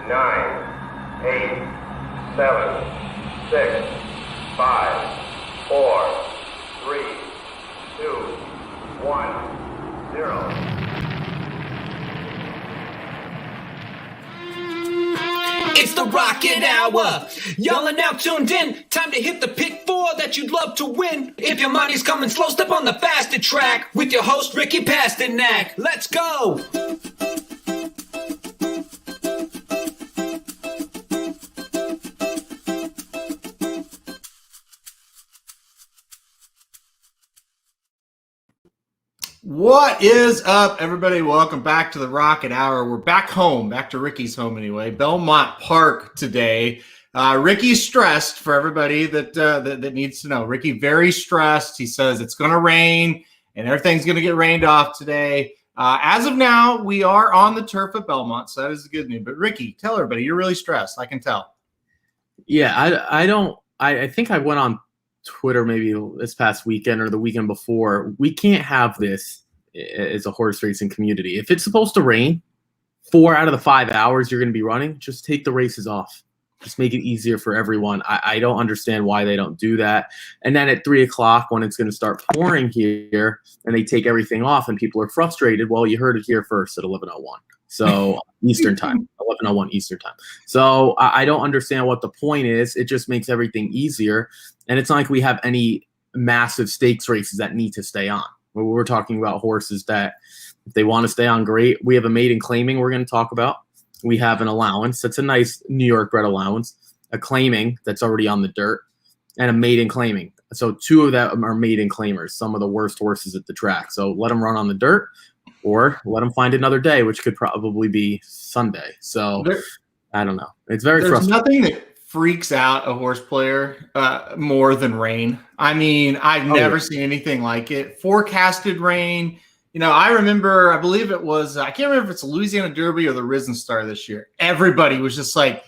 9, 8, 7, 6, 5, 4, 3, 2, 1, 0. It's the Rocket Hour. Y'all are now tuned in. Time to hit the pick four that you'd love to win. If your money's coming slow, step on the faster track with your host, Ricky Pasternak. Let's go. What is up, everybody? Welcome back to the Rocket Hour. We're back home, back to Ricky's home anyway, Belmont Park today. Ricky's stressed for everybody that needs to know. Ricky very stressed. He says it's going to rain and everything's going to get rained off today. As of now, we are on the turf at Belmont, so that is the good news. But Ricky, tell everybody you're really stressed. I can tell. Yeah, I think I went on Twitter maybe this past weekend or the weekend before. We can't have this as a horse racing community. If it's supposed to rain 4 out of the 5 hours you're going to be running, just take the races off. Just make it easier for everyone. I don't understand why they don't do that. And then at 3 o'clock when it's going to start pouring here and they take everything off and people are frustrated, well, you heard it here first at 11:01. So Eastern time, 11:01 Eastern time. So I don't understand what the point is. It just makes everything easier. And it's not like we have any massive stakes races that need to stay on. We're talking about horses that if they want to stay on, great. We have a maiden claiming we're going to talk about. We have an allowance. That's a nice New York bred allowance. A claiming that's already on the dirt. And a maiden claiming. So two of them are maiden claimers, some of the worst horses at the track. So let them run on the dirt or let them find another day, which could probably be Sunday. So I don't know. It's very frustrating. There's nothing that freaks out a horse player more than rain. I mean, I've never seen anything like it. Forecasted rain. You know, I remember, I believe it was, I can't remember if it's the Louisiana Derby or the Risen Star this year. Everybody was just like,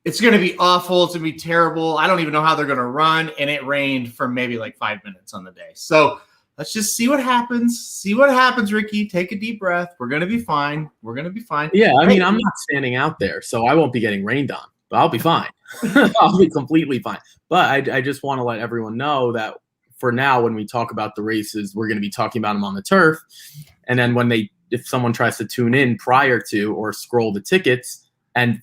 it's going to be awful. It's going to be terrible. I don't even know how they're going to run. And it rained for maybe like 5 minutes on the day. So let's just see what happens. See what happens, Ricky. Take a deep breath. We're going to be fine. We're going to be fine. Yeah, I mean, I'm not standing out there, so I won't be getting rained on. But I'll be fine. I'll be completely fine. But I just want to let everyone know that for now, when we talk about the races, we're going to be talking about them on the turf. And then if someone tries to tune in prior to or scroll the tickets and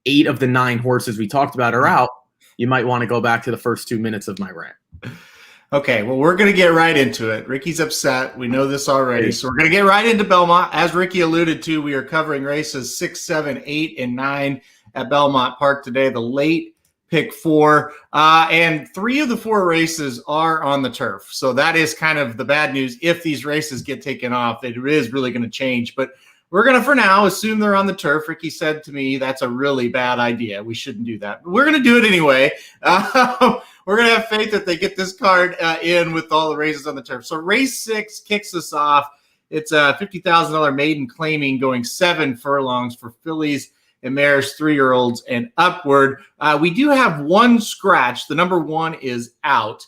8 of the 9 horses we talked about are out, you might want to go back to the first 2 minutes of my rant. Okay, well, we're going to get right into it. Ricky's upset. We know this already. So we're going to get right into Belmont. As Ricky alluded to, we are covering races 6, 7, 8, and 9 at Belmont Park today, the late pick 4. And 3 of the 4 races are on the turf. So that is kind of the bad news. If these races get taken off, it is really going to change. But we're going to, for now, assume they're on the turf. Ricky said to me, that's a really bad idea. We shouldn't do that. But we're going to do it anyway. We're going to have faith that they get this card in with all the races on the turf. So race 6 kicks us off. It's a $50,000 maiden claiming going 7 furlongs for fillies and mares, 3-year-olds and upward. We do have one scratch. The number 1 is out.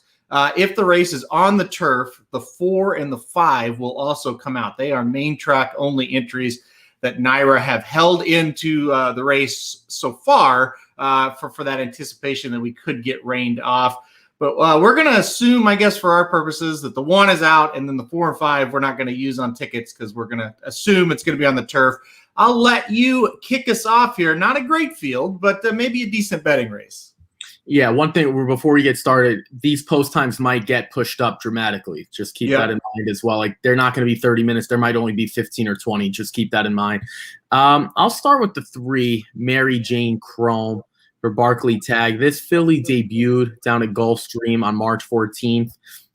If the race is on the turf, the 4 and the 5 will also come out. They are main track only entries that NYRA have held into the race so far for that anticipation that we could get rained off. But we're going to assume, I guess, for our purposes, that the 1 is out, and then the 4 and 5 we're not going to use on tickets because we're going to assume it's going to be on the turf. I'll let you kick us off here. Not a great field, but maybe a decent betting race. Yeah, one thing before we get started, these post times might get pushed up dramatically. Just keep that in mind as well. Like, they're not going to be 30 minutes. There might only be 15 or 20. Just keep that in mind. I'll start with the 3, Mary Jane Chrome for Barclay Tag. This filly debuted down at Gulfstream on March 14th.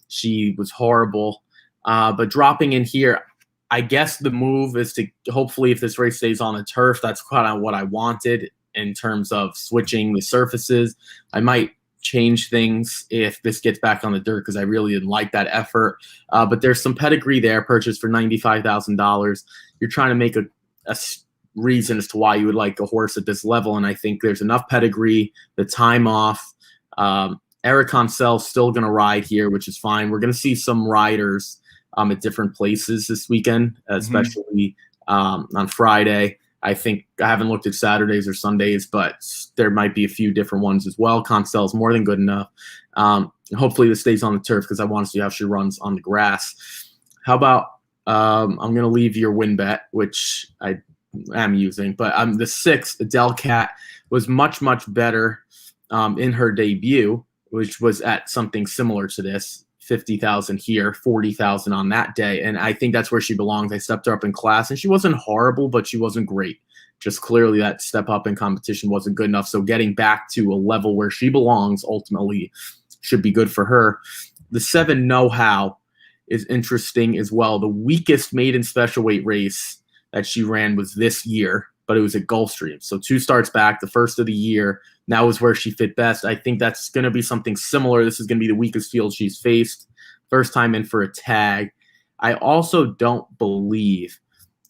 She was horrible. But dropping in here, I guess the move is to hopefully, if this race stays on the turf, that's kind of what I wanted in terms of switching the surfaces. I might change things if this gets back on the dirt because I really didn't like that effort. But there's some pedigree there, purchased for $95,000. You're trying to make a reason as to why you would like a horse at this level, and I think there's enough pedigree, the time off. Eric Consel's still going to ride here, which is fine. We're going to see some riders at different places this weekend, especially on Friday. I think I haven't looked at Saturdays or Sundays, but there might be a few different ones as well. Constell's more than good enough. Hopefully this stays on the turf because I want to see how she runs on the grass. How about I'm going to leave your win bet, which I am using, but the 6, Adele Cat, was much, much better in her debut, which was at something similar to this, 50,000 here, 40,000 on that day. And I think that's where she belongs. I stepped her up in class, and she wasn't horrible, but she wasn't great. Just clearly that step up in competition wasn't good enough. So getting back to a level where she belongs ultimately should be good for her. The 7, Know How, is interesting as well. The weakest maiden special weight race that she ran was this year, but it was at Gulfstream. So 2 starts back, the first of the year. That was where she fit best. I think that's going to be something similar. This is going to be the weakest field she's faced. First time in for a tag. I also don't believe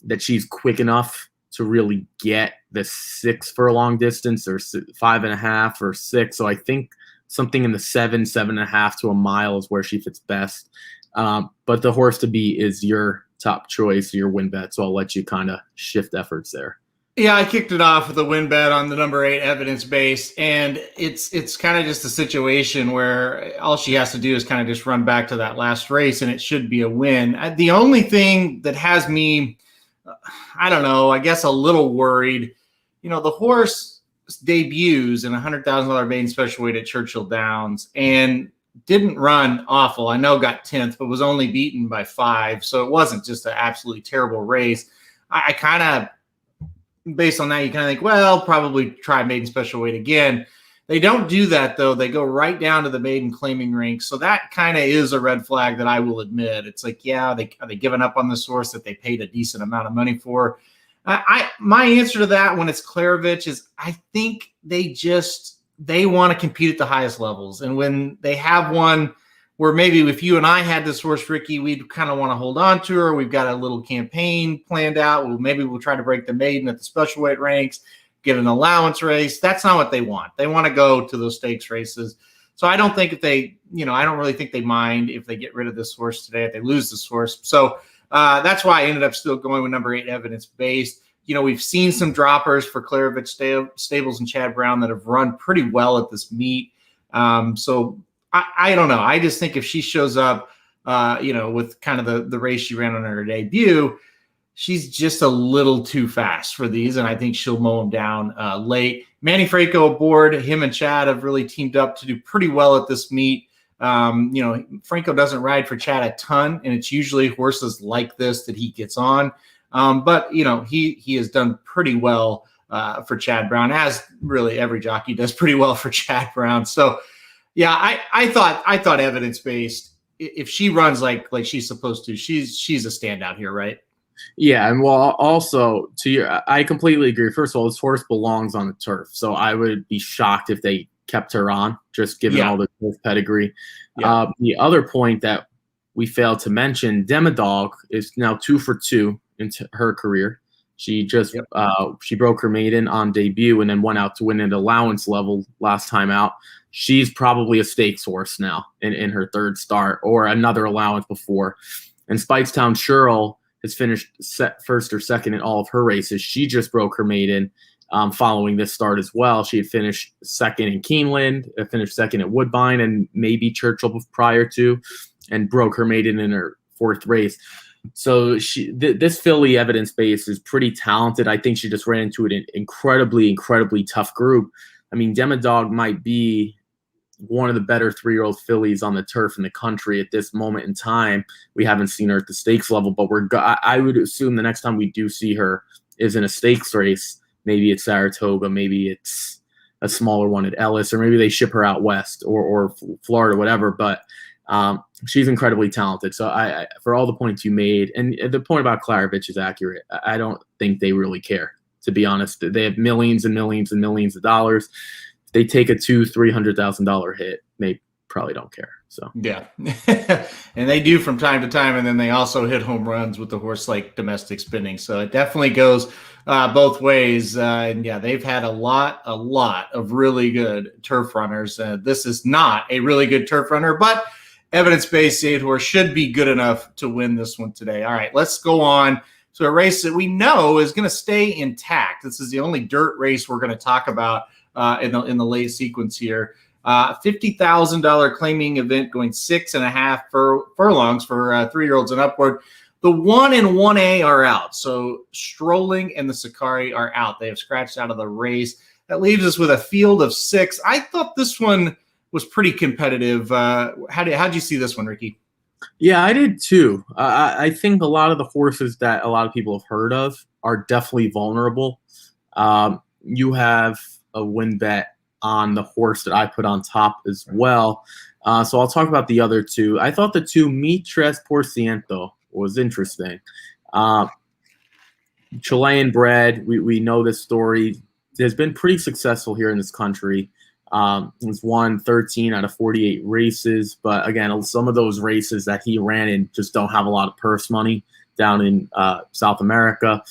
that she's quick enough to really get the 6 for a long distance, or 5.5 or 6. So I think something in the 7.5 to a mile is where she fits best. But the horse to beat is your top choice, your win bet. So I'll let you kind of shift efforts there. Yeah, I kicked it off with a win bet on the number 8 evidence-based, and it's kind of just a situation where all she has to do is kind of just run back to that last race, and it should be a win. The only thing that has me, I don't know, I guess a little worried, the horse debuts in a $100,000 maiden special weight at Churchill Downs and didn't run awful. I know got 10th, but was only beaten by 5, so it wasn't just an absolutely terrible race. I kind of, based on that, you kind of think, well, probably try maiden special weight again. They don't do that, though. They go right down to the maiden claiming ranks. So that kind of is a red flag that I will admit. It's like, yeah, are they giving up on this horse that they paid a decent amount of money for? My answer to that when it's Klarovich is I think they want to compete at the highest levels. And when they have one where maybe if you and I had this horse, Ricky, we'd kind of want to hold on to her. We've got a little campaign planned out. Maybe we'll try to break the maiden at the special weight ranks, get an allowance race. That's not what they want. They want to go to those stakes races. So I don't think I don't really think they mind if they get rid of this horse today, if they lose this horse. So that's why I ended up still going with number 8 evidence-based. We've seen some droppers for Klarovich Stables and Chad Brown that have run pretty well at this meet. So I don't know. I just think if she shows up, with kind of the race she ran on her debut, she's just a little too fast for these, and I think she'll mow them down late. Manny Franco aboard. Him and Chad have really teamed up to do pretty well at this meet. Franco doesn't ride for Chad a ton, and it's usually horses like this that he gets on. But he has done pretty well for Chad Brown, as really every jockey does pretty well for Chad Brown. So, yeah, I thought evidence-based. If she runs like she's supposed to, she's a standout here, right? Yeah, and well, also I completely agree. First of all, this horse belongs on the turf, so I would be shocked if they kept her on, just given all the turf pedigree. Yeah. The other point that we failed to mention, Demidog is now 2 for 2 into her career. She just she broke her maiden on debut and then went out to win at allowance level last time out. She's probably a stakes horse now in her 3rd start, or another allowance before. And Speightstown Shirl has finished first or second in all of her races. She just broke her maiden following this start as well. She had finished second in Keeneland, finished second at Woodbine, and maybe Churchill prior to, and broke her maiden in her 4th race. So this filly evidence base is pretty talented. I think she just ran into an incredibly, incredibly tough group. I mean, Demidog might be one of the better 3-year-old fillies on the turf in the country at this moment in time. We haven't seen her at the stakes level, but I would assume the next time we do see her is in a stakes race. Maybe it's Saratoga, maybe it's a smaller one at Ellis, or maybe they ship her out west or Florida, whatever. But she's incredibly talented. So I for all the points you made, and the point about Klarovich is accurate. I don't think they really care, to be honest. They have millions and millions and millions of dollars. If they take a $200,000-$300,000 hit, they probably don't care. So yeah, and they do from time to time, and then they also hit home runs with the horse like Domestic Spinning. So it definitely goes both ways. And yeah, they've had a lot of really good turf runners. This is not a really good turf runner, but evidence-based 8 horse should be good enough to win this one today. All right, let's go on So a race that we know is going to stay intact. This is the only dirt race we're going to talk about in the late sequence here. $50,000 claiming event going 6.5 furlongs for 3-year-olds and upward. The 1 and 1A are out. So Strolling and the Sakari are out. They have scratched out of the race. That leaves us with a field of 6. I thought this one was pretty competitive. How'd you see this one, Ricky? Yeah, I did too. I think a lot of the horses that a lot of people have heard of are definitely vulnerable. You have a win bet on the horse that I put on top as well. So I'll talk about the other two. I thought the 2 Mi 3% was interesting. Chilean bred, we know this story. Has been pretty successful here in this country. He's won 13 out of 48 races, but again, some of those races that he ran in just don't have a lot of purse money down in South America.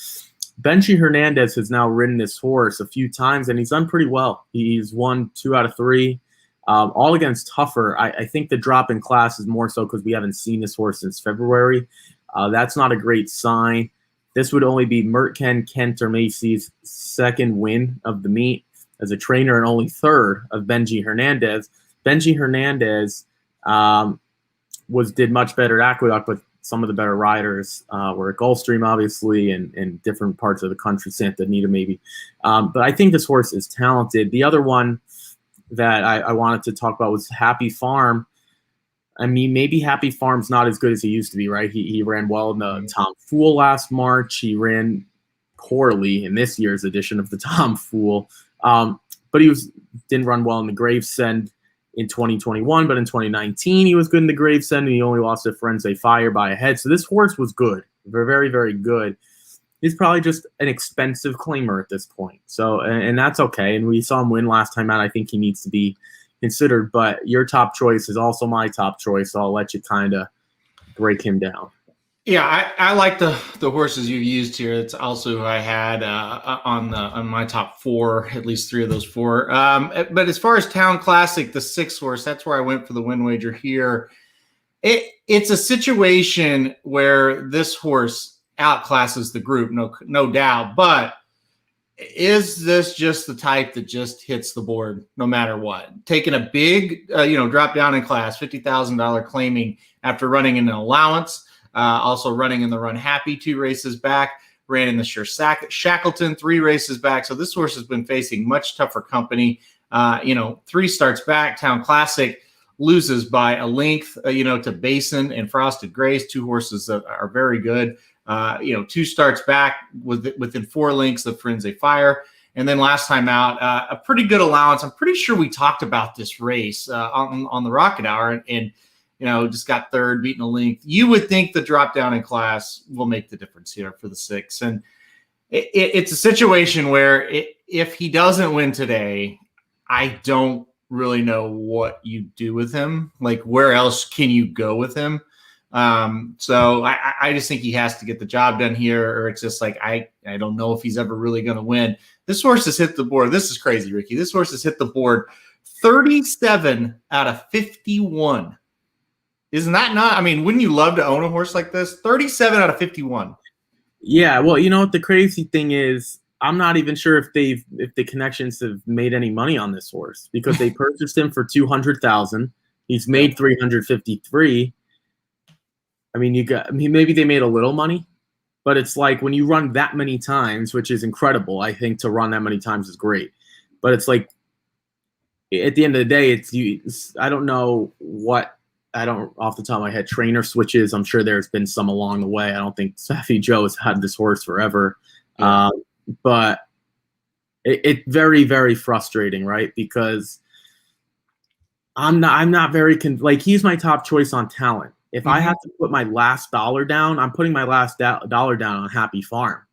Benji Hernandez has now ridden this horse a few times, and he's done pretty well. He's won 2 out of 3, all against tougher. I think the drop in class is more so because we haven't seen this horse since February. That's not a great sign. This would only be Mertken Kent or Macy's second win of the meet as a trainer, and only third of Benji Hernandez. Benji Hernandez did much better at Aqueduct, but some of the better riders were at Gulfstream, obviously, and different parts of the country, Santa Anita maybe. But I think this horse is talented. The other one that I wanted to talk about was Happy Farm. I mean, maybe Happy Farm's not as good as he used to be, right? He ran well in the Tom Fool last March. He ran poorly in this year's edition of the Tom Fool. But he didn't run well in the Gravesend in 2021, but in 2019 he was good in the Gravesend, and he only lost to Firenze Fire by a head. So this horse was good, very, very good. He's probably just an expensive claimer at this point. So, and that's okay. And we saw him win last time out. I think he needs to be considered, but your top choice is also my top choice. So I'll let you kind of break him down. Yeah, I like the horses you've used here. It's also who I had on my top 4, at least 3 of those 4. But as far as Town Classic, the 6th horse, that's where I went for the win wager here. It's a situation where this horse outclasses the group, no doubt. But is this just the type that just hits the board no matter what? Taking a big, drop down in class, $50,000 claiming after running in an allowance. Also running in the Run Happy 2 races back, ran in the Sure Shackleton 3 races back. So this horse has been facing much tougher company. 3 starts back. Town Classic loses by a length, to Basin and Frosted Grace, 2 horses that are very good. 2 starts back within 4 lengths of Firenze Fire. And then last time out, a pretty good allowance. I'm pretty sure we talked about this race on the Rocket Hour, and just got third, beating a length. You would think the drop down in class will make the difference here for the 6. And it's a situation where if he doesn't win today, I don't really know what you do with him. Like, where else can you go with him? So I just think he has to get the job done here, or it's just like, I don't know if he's ever really going to win. This horse has hit the board. This is crazy, Ricky. This horse has hit the board 37 out of 51. Isn't that not? I mean, wouldn't you love to own a horse like this? 37 out of 51. Yeah, well, you know what the crazy thing is? I'm not even sure if the connections have made any money on this horse, because they purchased him for $200,000. He's made $353. I mean, maybe they made a little money, but it's like when you run that many times, which is incredible. I think to run that many times is great, but it's like at the end of the day, I don't know what. I don't, off the top of my head, trainer switches. I'm sure there's been some along the way. I don't think Saffy Joe has had this horse forever. Yeah. But it's very, very frustrating, right? Because I'm not very, he's my top choice on talent. If I had to put my last dollar down, I'm putting my last dollar down on Happy Farm.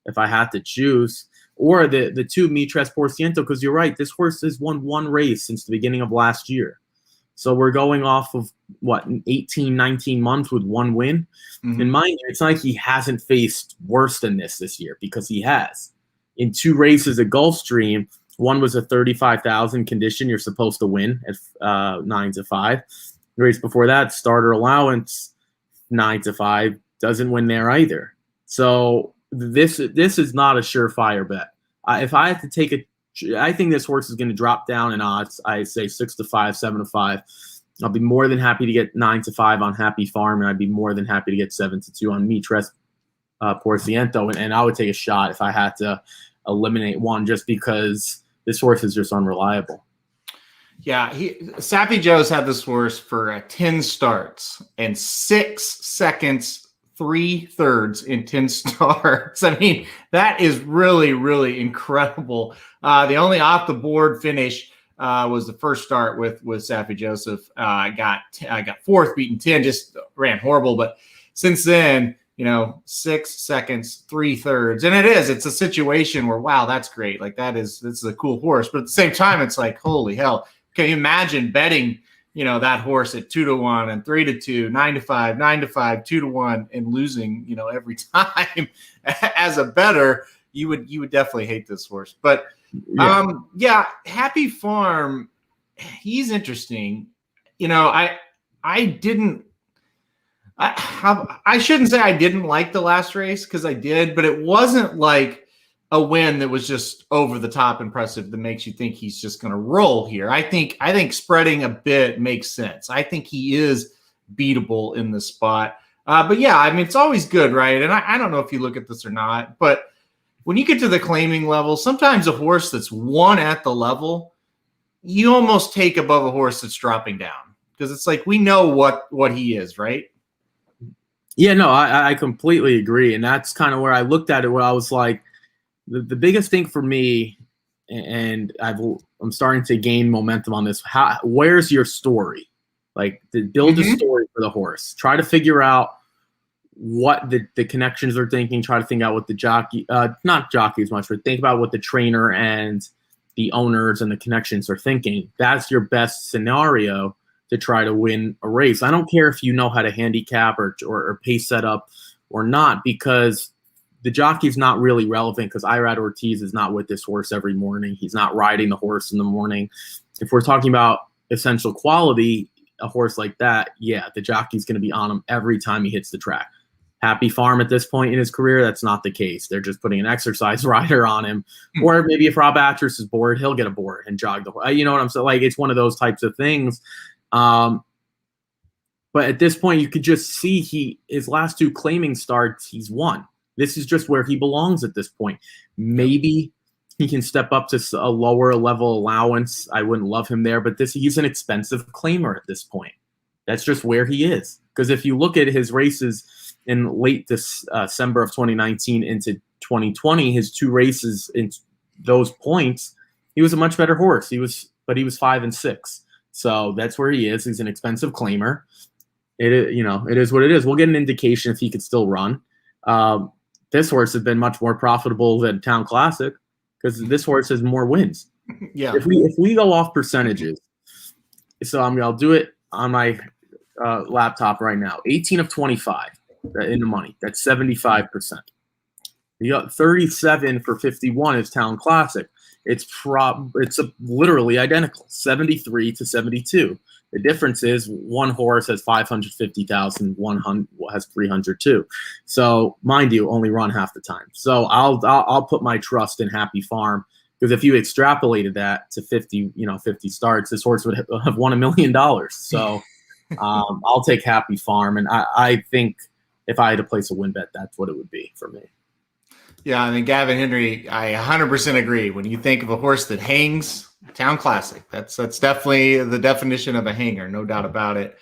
If I had to choose, or the 2 Mi 3%, because you're right, this horse has won 1 race since the beginning of last year. So we're going off of, 18, 19 months with 1 win. Mm-hmm. And mind you, it's not like he hasn't faced worse than this year, because he has. In 2 races at Gulfstream, one was a 35,000 condition you're supposed to win at 9-5. The race before that, starter allowance, 9-5, doesn't win there either. So this is not a surefire bet. If I had to take I think this horse is going to drop down in odds. I say 6-5, 7-5. I'll be more than happy to get 9-5 on Happy Farm, and I'd be more than happy to get 7-2 on Mitres Porciento. And I would take a shot if I had to eliminate one, just because this horse is just unreliable. Yeah, Sappy Joe's had this horse for 10 starts and 6 seconds 3/3 in 10 starts. I mean, that is really, really incredible. The only off the board finish was the first start with Sappy Joseph. I got fourth, beaten 10, just ran horrible. But since then, 6 seconds 3/3, and it's a situation where, wow, that's great. Like this is a cool horse. But at the same time, it's like, holy hell, can you imagine betting that horse at 2-1 and 3-2, 9-5, 9-5, 2-1, and losing, every time? As a bettor, you would definitely hate this horse. But Happy Farm, he's interesting. I shouldn't say I didn't like the last race, because I did, but it wasn't like a win that was just over the top impressive that makes you think he's just going to roll here. I think spreading a bit makes sense. I think he is beatable in this spot. But yeah, I mean, it's always good, right? And I don't know if you look at this or not, but when you get to the claiming level, sometimes a horse that's won at the level, you almost take above a horse that's dropping down, because it's like, we know what he is, right? Yeah, no, I completely agree. And that's kind of where I looked at it, where I was like, the biggest thing for me, and I'm starting to gain momentum on this, where's your story? Like, build a story for the horse. Try to figure out what the connections are thinking. Try to think out what the jockey, not jockeys much, but think about what the trainer and the owners and the connections are thinking. That's your best scenario to try to win a race. I don't care if you know how to handicap or pace setup or not, because the jockey's not really relevant, because Irad Ortiz is not with this horse every morning. He's not riding the horse in the morning. If we're talking about essential quality, a horse like that, yeah, the jockey's going to be on him every time he hits the track. Happy Farm at this point in his career, that's not the case. They're just putting an exercise rider on him. Or maybe if Rob Atras is bored, he'll get a board and jog the horse. You know what I'm saying? Like, it's one of those types of things. But at this point, you could just see his last 2 claiming starts, he's won. This is just where he belongs at this point. Maybe he can step up to a lower level allowance. I wouldn't love him there, but he's an expensive claimer at this point. That's just where he is. Because if you look at his races in late December of 2019 into 2020, his 2 races in those points, he was a much better horse. He was 5 and 6. So that's where he is. He's an expensive claimer. It is what it is. We'll get an indication if he could still run. This horse has been much more profitable than Town Classic, because this horse has more wins. Yeah. If we go off percentages, so I'll do it on my laptop right now. 18 of 25 in the money. That's 75%. You got 37 for 51 is Town Classic. It's literally identical, 73 to 72. The difference is one horse has 550,000, one has 302. So mind you, only run half the time. So I'll put my trust in Happy Farm, because if you extrapolated that to 50 starts, this horse would have won $1 million. So I'll take Happy Farm, and I think if I had to place a win bet, that's what it would be for me. Yeah, I mean, Gavin Henry, I 100% agree. When you think of a horse that hangs, Town Classic, that's definitely the definition of a hanger, no doubt about it.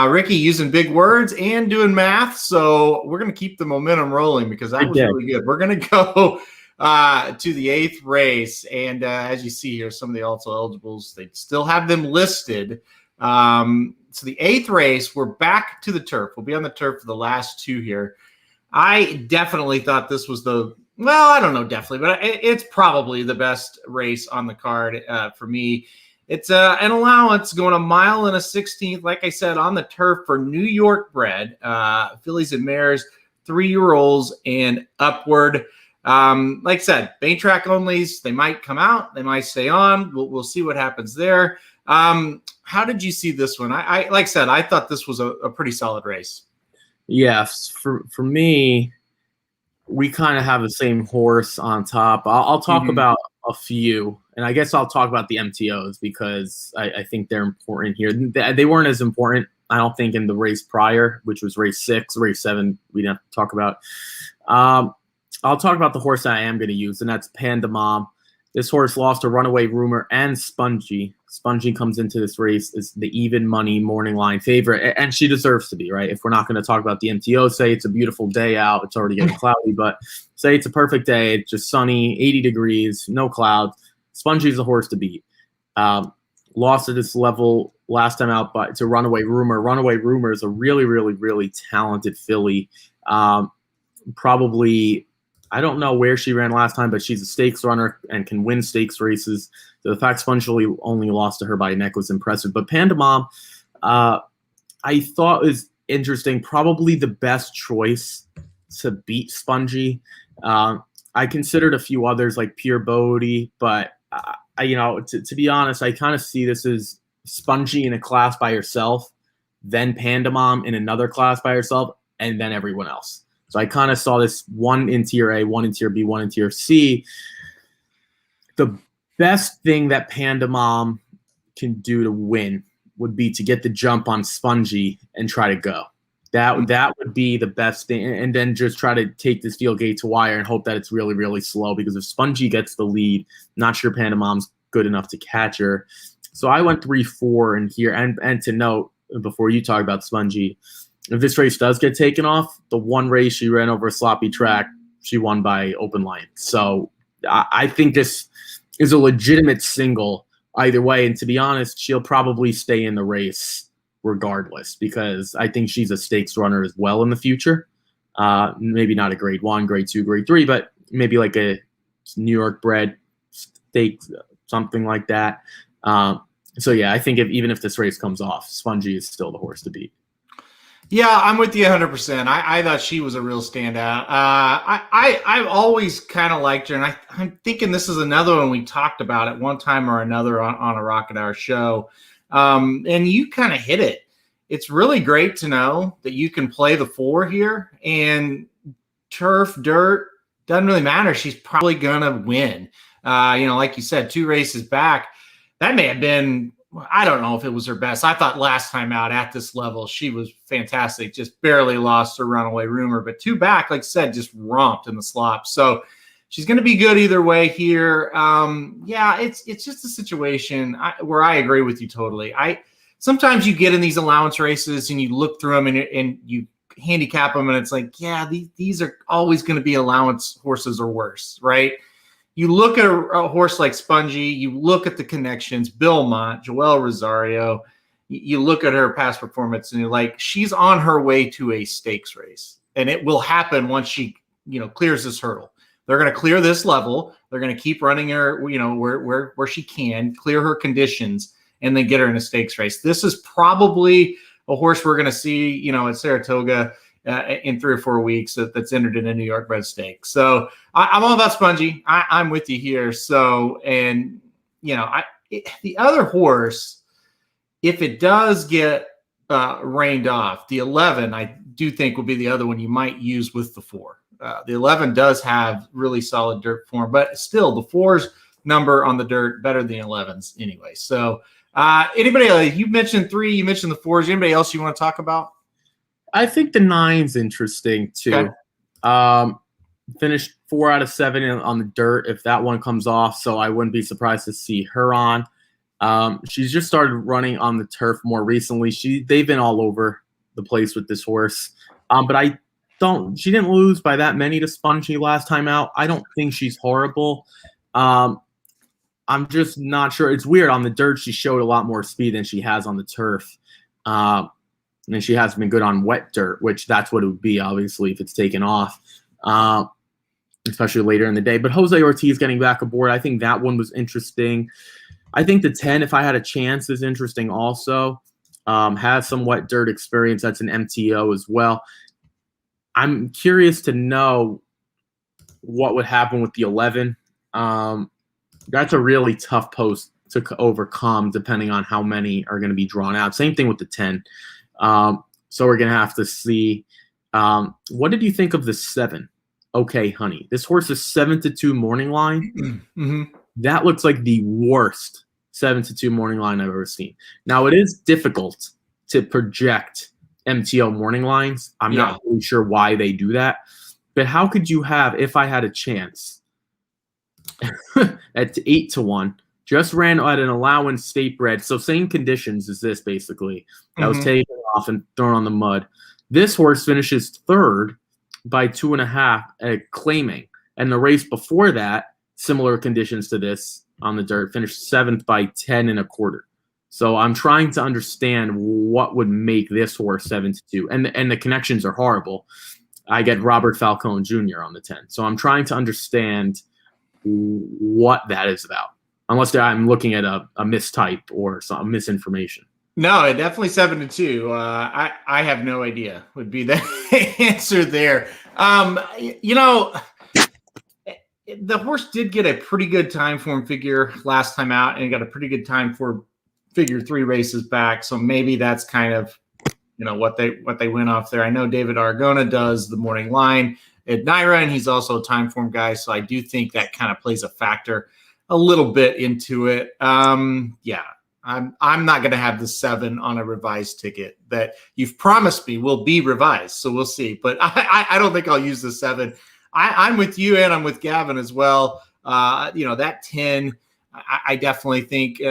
Ricky using big words and doing math, so we're going to keep the momentum rolling, because that was really good. We're going to go to the 8th race, and as you see here, some of the also eligibles, they still have them listed. So the 8th race, we're back to the turf. We'll be on the turf for the last 2 here. I definitely thought this was I don't know, definitely, but it's probably the best race on the card for me. It's an allowance going 1 mile and a 16th, like I said, on the turf for New York bred fillies and mares, 3-year-olds and upward. Like I said, main track onlys, they might come out, they might stay on. We'll see what happens there. How did you see this one? I like I said, I thought this was a pretty solid race. Yes, for me, we kind of have the same horse on top. I'll talk about a few, and I guess I'll talk about the MTOs because I think they're important here. They weren't as important, I don't think, in the race prior, which was race 6. Race 7 we didn't have to talk about. I'll talk about the horse that I am going to use, and that's Panda Mom. This horse lost to Runaway Rumor and Spongy. Spongy comes into this race as the even money morning line favorite, and she deserves to be, right? If we're not going to talk about the MTO, say it's a beautiful day out, it's already getting cloudy, but say it's a perfect day, it's just sunny, 80 degrees, no clouds. Spongy's a horse to beat. Lost at this level last time out to Runaway Rumor. Runaway Rumor is a really, really, really talented filly. Probably, I don't know where she ran last time, but she's a stakes runner and can win stakes races. So the fact Spongy only lost to her by a neck was impressive. But Panda Mom, I thought was interesting. Probably the best choice to beat Spongy. I considered a few others like Pure Bodie, but to be honest, I kind of see this as Spongy in a class by herself, then Panda Mom in another class by herself, and then everyone else. So I kind of saw this one in tier A, one in tier B, one in tier C. The best thing that Panda Mom can do to win would be to get the jump on Spongy and try to go. That would be the best thing. And then just try to take this field gate to wire and hope that it's really, really slow, because if Spongy gets the lead, not sure Panda Mom's good enough to catch her. So I went 3-4 in here. And to note, before you talk about Spongy, if this race does get taken off, the one race she ran over a sloppy track, she won by open line. So I think this is a legitimate single either way. And to be honest, she'll probably stay in the race regardless, because I think she's a stakes runner as well in the future. Maybe not a grade 1, grade 2, grade 3, but maybe like a New York bred stakes, something like that. So yeah, I think even if this race comes off, Spongy is still the horse to beat. Yeah, I'm with you 100%. I thought she was a real standout. I've always kind of liked her, and I'm thinking this is another one we talked about at one time or another on a Rocket Hour show. And you kind of hit it. It's really great to know that you can play the 4 here, and turf, dirt, doesn't really matter. She's probably going to win. Like you said, 2 races back, that may have been, I don't know if it was her best. I thought last time out at this level, she was fantastic. Just barely lost her Runaway Rumor, but 2 back, like I said, just romped in the slop. So she's going to be good either way here. It's just a situation where I agree with you totally. Sometimes you get in these allowance races and you look through them and you handicap them, and it's like, yeah, these are always going to be allowance horses or worse, right? You look at a horse like Spongy, you look at the connections, Belmont, Joelle Rosario, you look at her past performance, and you're like, she's on her way to a stakes race, and it will happen once she, clears this hurdle. They're going to clear this level. They're going to keep running her, where she can, clear her conditions, and then get her in a stakes race. This is probably a horse we're going to see, at Saratoga in 3 or 4 weeks that's entered in a New York bred stake. So I'm all about Spongy. I'm with you here. So, and the other horse, if it does get rained off, the 11, I do think will be the other one you might use with the 4. The 11 does have really solid dirt form, but still the 4's number on the dirt better than the 11's anyway. So anybody, you mentioned 3, you mentioned the 4's. Anybody else you want to talk about? I think the 9's interesting too. Okay. Finished 4 out of 7 on the dirt if that one comes off, so I wouldn't be surprised to see her on. She's just started running on the turf more recently. They've been all over the place with this horse, but she didn't lose by that many to Spongy last time out. I don't think she's horrible. I'm just not sure. It's weird. On the dirt, she showed a lot more speed than she has on the turf. And she hasn't been good on wet dirt, which that's what it would be, obviously, if it's taken off, especially later in the day. But Jose Ortiz getting back aboard, I think that one was interesting. I think the 10, if I had a chance, is interesting also. Has some wet dirt experience. That's an MTO as well. I'm curious to know what would happen with the 11. That's a really tough post to overcome, depending on how many are going to be drawn out. Same thing with the 10. So we're going to have to see. What did you think of the 7? Okay, honey. This horse is 7-2 morning line. Mm-hmm. That looks like the worst 7-2 morning line I've ever seen. Now, it is difficult to project MTO morning lines. I'm not really sure why they do that. But how could you have, if I had a chance, at 8-1, just ran at an allowance state bred, so same conditions as this basically. That was taken off and thrown on the mud. This horse finishes third by 2.5 at claiming. And the race before that, similar conditions to this on the dirt, finished 7th by 10.25. So I'm trying to understand what would make this horse 7-2. And the connections are horrible. I get Robert Falcone Jr. on the 10. So I'm trying to understand what that is about. Unless I'm looking at a mistype or some misinformation. No, it definitely 7-2. I have no idea would be the answer there. The horse did get a pretty good time form figure last time out, and got a pretty good time for figure 3 races back. So maybe that's kind of what they went off there. I know David Argona does the morning line at Naira, and he's also a time form guy. So I do think that kind of plays a factor a little bit into it. I'm not going to have the 7 on a revised ticket that you've promised me will be revised. So we'll see. But I don't think I'll use the 7. I'm with you, and I'm with Gavin as well. That 10, I definitely think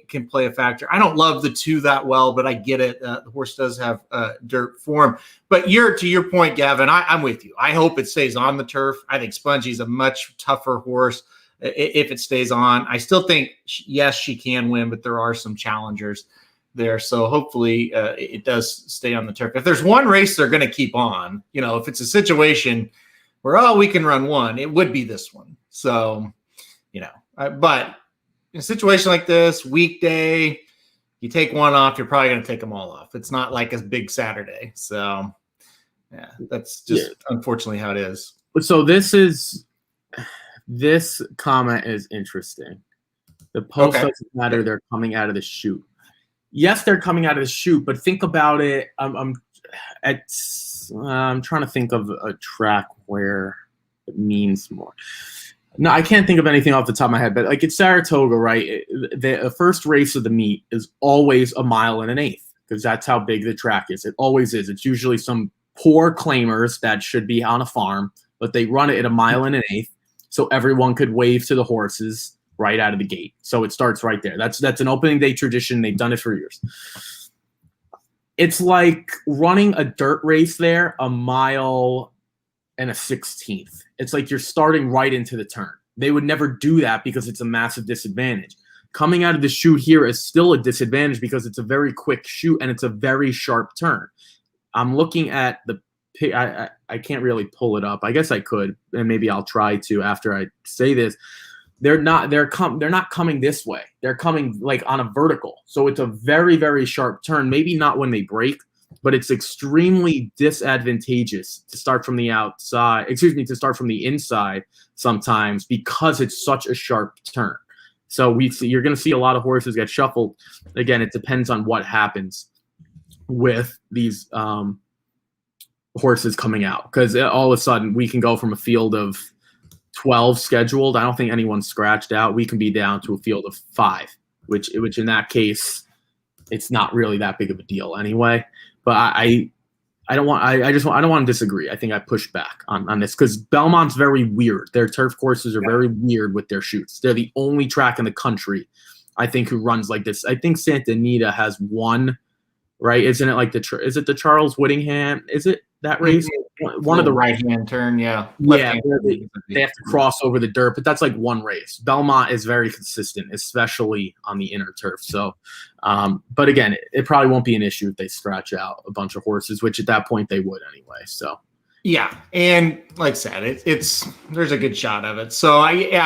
can play a factor. I don't love the 2 that well, but I get it. The horse does have dirt form. But to your point, Gavin, I'm with you. I hope it stays on the turf. I think Spongie's a much tougher horse if it stays on. I still think, yes, she can win, but there are some challengers there. So hopefully it does stay on the turf. If there's one race they're going to keep on, if it's a situation where, we can run one, it would be this one. So, but in a situation like this, weekday, you take one off, you're probably going to take them all off. It's not like a big Saturday. So, yeah, that's just unfortunately how it is. So this comment is interesting. The post doesn't matter. They're coming out of the chute. Yes, they're coming out of the chute, but think about it. I'm trying to think of a track where it means more. No, I can't think of anything off the top of my head, but like it's Saratoga, right? The first race of the meet is always 1.1 miles because that's how big the track is. It always is. It's usually some poor claimers that should be on a farm, but they run it at 1.1 miles so everyone could wave to the horses right out of the gate. So it starts right there. That's an opening day tradition. They've done it for years. It's like running a dirt race there 1.16 miles. It's like you're starting right into the turn. They would never do that because it's a massive disadvantage. Coming out of the chute here is still a disadvantage because it's a very quick chute and it's a very sharp turn. I'm looking at the I can't really pull it up. I guess I could, and maybe I'll try to after I say this. They're not coming this way. They're coming like on a vertical. So it's a very, very sharp turn. Maybe not when they break, but it's extremely disadvantageous to start from the outside. To start from the inside sometimes because it's such a sharp turn. So you're going to see a lot of horses get shuffled. Again, it depends on what happens with these horses coming out, because all of a sudden we can go from a field of 12 scheduled. I don't think anyone's scratched out. We can be down to a field of 5, which in that case, it's not really that big of a deal anyway. But I don't want to disagree. I think I push back on this because Belmont's very weird. Their turf courses are very weird with their chutes. They're the only track in the country, I think, who runs like this. I think Santa Anita has one, right? Isn't it like is it the Charles Whittingham? Is it that race? One of the right-hand turn, yeah. They have to cross over the dirt, but that's like one race. Belmont is very consistent, especially on the inner turf. So, but again, it probably won't be an issue if they scratch out a bunch of horses, which at that point they would anyway. So, yeah, and like I said, there's a good shot of it. So,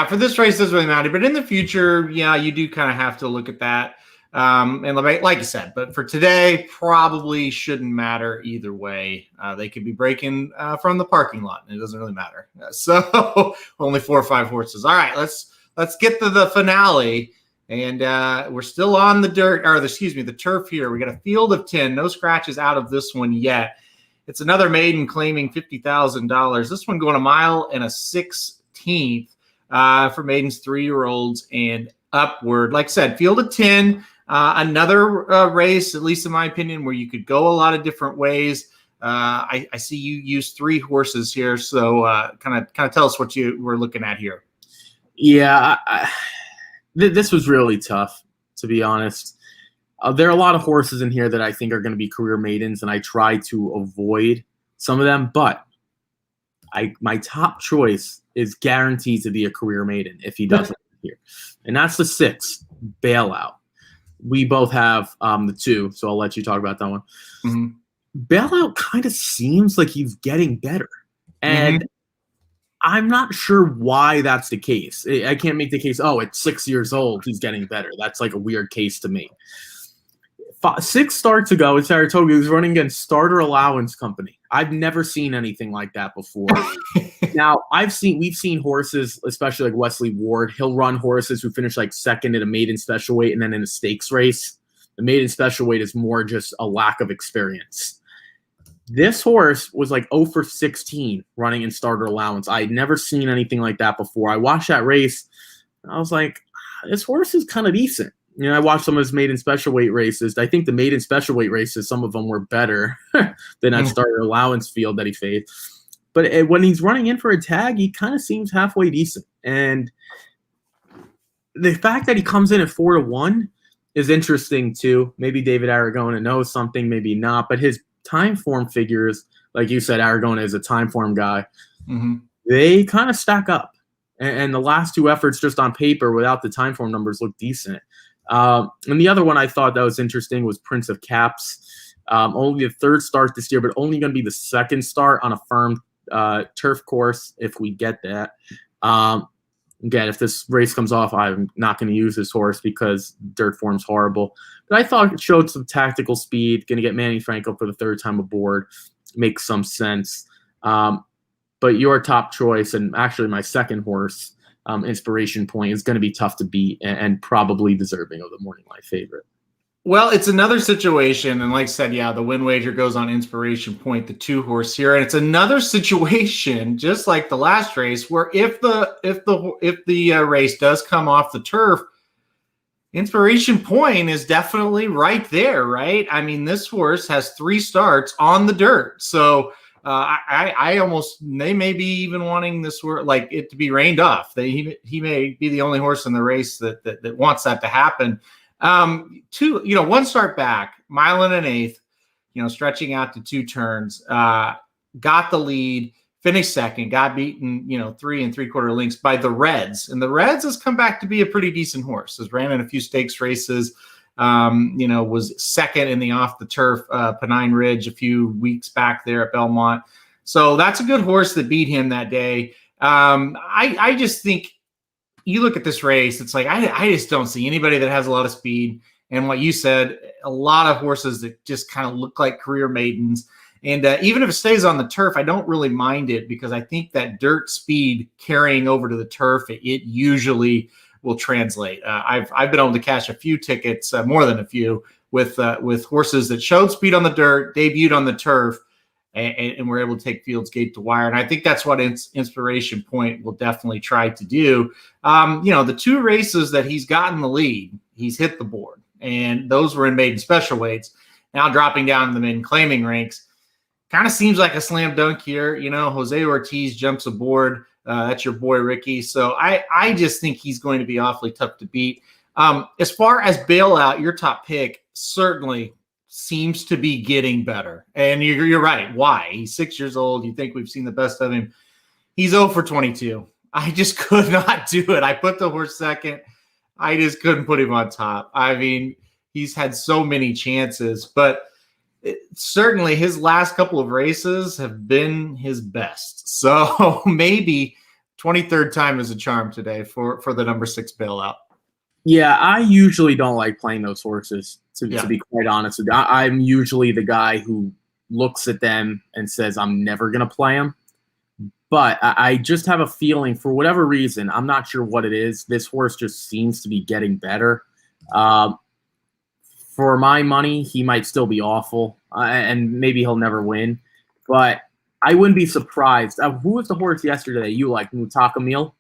for this race, it doesn't really matter. But in the future, you do kind of have to look at that. And like you said, but for today, probably shouldn't matter either way. They could be breaking from the parking lot, and it doesn't really matter. So only 4 or 5 horses. All right, let's get to the finale, and we're still on the turf here. We got a field of 10, no scratches out of this one yet. It's another maiden claiming $50,000. This one going a mile and a 16th for maidens 3-year-olds and upward. Like I said, field of 10. Another race, at least in my opinion, where you could go a lot of different ways. I see you use 3 horses here, so kind of tell us what you were looking at here. Yeah, this was really tough, to be honest. There are a lot of horses in here that I think are going to be career maidens, and I try to avoid some of them. But my top choice is guaranteed to be a career maiden if he doesn't here, and that's the 6 Bailout. We both have the 2, so I'll let you talk about that one. Mm-hmm. Bailout kind of seems like he's getting better, and I'm not sure why that's the case. I can't make the case, at 6 years old, he's getting better. That's like a weird case to me. 6 starts ago in Saratoga, he was running against Starter Allowance Company. I've never seen anything like that before. Now, we've seen horses, especially like Wesley Ward. He'll run horses who finish like second in a maiden special weight and then in a stakes race. The maiden special weight is more just a lack of experience. This horse was like 0 for 16 running in Starter Allowance. I had never seen anything like that before. I watched that race. And I was like, this horse is kind of decent. I watched some of his maiden special weight races. I think the maiden special weight races, some of them were better than that Starter Allowance field that he faced. But when he's running in for a tag, he kind of seems halfway decent. And the fact that he comes in at 4-1 is interesting too. Maybe David Aragona knows something, maybe not. But his time form figures, like you said, Aragona is a time form guy. Mm-hmm. They kind of stack up. And the last 2 efforts just on paper without the time form numbers look decent. And the other one I thought that was interesting was Prince of Caps. Only the 3rd start this year, but only going to be the 2nd start on a firm turf course if we get that. Again, if this race comes off, I'm not going to use this horse because dirt form's horrible. But I thought it showed some tactical speed. Going to get Manny Franco for the 3rd time aboard. Makes some sense. But your top choice, and actually my second horse, Inspiration Point, is going to be tough to beat and probably deserving of the Morning Light favorite. Well, it's another situation, and like I said, the win wager goes on Inspiration Point, the 2 horse here, and it's another situation, just like the last race, where if the race does come off the turf, Inspiration Point is definitely right there, right? I mean, this horse has 3 starts on the dirt, so I almost, they may be even wanting this horse, like it to be reined off. He may be the only horse in the race that wants that to happen. 1 start back, 1.125 miles, stretching out to 2 turns, got the lead, finished second, got beaten, 3 3/4 lengths by the Reds. And the Reds has come back to be a pretty decent horse. Has ran in a few stakes races, was second in the off the turf, Pennine Ridge a few weeks back there at Belmont. So that's a good horse that beat him that day. I just think, you look at this race, it's like I just don't see anybody that has a lot of speed. And what you said, a lot of horses that just kind of look like career maidens. And even if it stays on the turf, I don't really mind it because I think that dirt speed carrying over to the turf, it usually will translate. I've been able to cash a few tickets, more than a few, with horses that showed speed on the dirt, debuted on the turf, and we're able to take fields gate to wire. And I think that's what Inspiration Point will definitely try to do. The 2 races that he's gotten the lead, he's hit the board. And those were in maiden special weights. Now dropping down in the maiden claiming ranks. Kind of seems like a slam dunk here. Jose Ortiz jumps aboard. That's your boy, Ricky. So I just think he's going to be awfully tough to beat. As far as Bailout, your top pick certainly seems to be getting better. And you're right. Why? He's 6 years old. You think we've seen the best of him. He's 0 for 22. I just could not do it. I put the horse second. I just couldn't put him on top. I mean, he's had so many chances, but certainly his last couple of races have been his best. So maybe 23rd time is a charm today for the number 6 Bailout. Yeah, I usually don't like playing those horses, to be quite honest with you. I'm usually the guy who looks at them and says, I'm never going to play them. But I just have a feeling, for whatever reason, I'm not sure what it is, this horse just seems to be getting better. For my money, he might still be awful, and maybe he'll never win. but I wouldn't be surprised. Who was the horse yesterday you like, Mutakamil?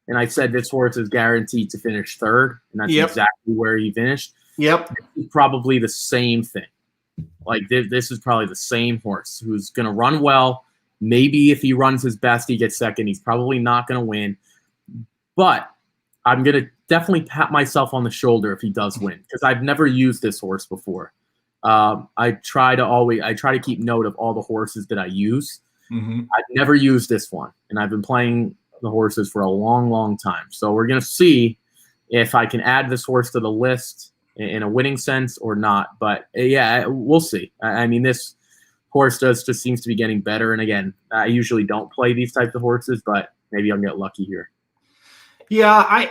And I said this horse is guaranteed to finish third, and that's exactly where he finished. Yep. Probably the same thing. Like this is probably the same horse who's going to run well. Maybe if he runs his best, he gets second. He's probably not going to win. But I'm going to definitely pat myself on the shoulder if he does win, because I've never used this horse before. I try to keep note of all the horses that I use. Mm-hmm. I've never used this one, and I've been playing the horses for a long, long time. So we're going to see if I can add this horse to the list in a winning sense or not. But yeah, we'll see. I mean, this horse just seems to be getting better. And again, I usually don't play these types of horses, but maybe I'll get lucky here. Yeah,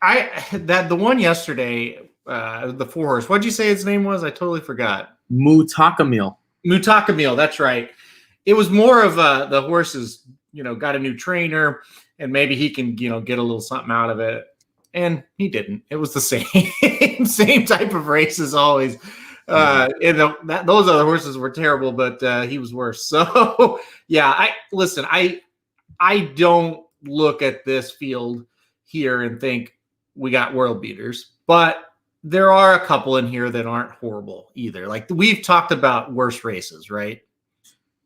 the one yesterday, the 4-horse. What'd you say his name was? I totally forgot. Mutakamil. That's right. It was more of the horses, got a new trainer, and maybe he can, get a little something out of it. And he didn't. It was the same type of race as always. And those other horses were terrible, but he was worse. So yeah, I don't look at this field here and think we got world beaters, but there are a couple in here that aren't horrible either. Like we've talked about worse races, right?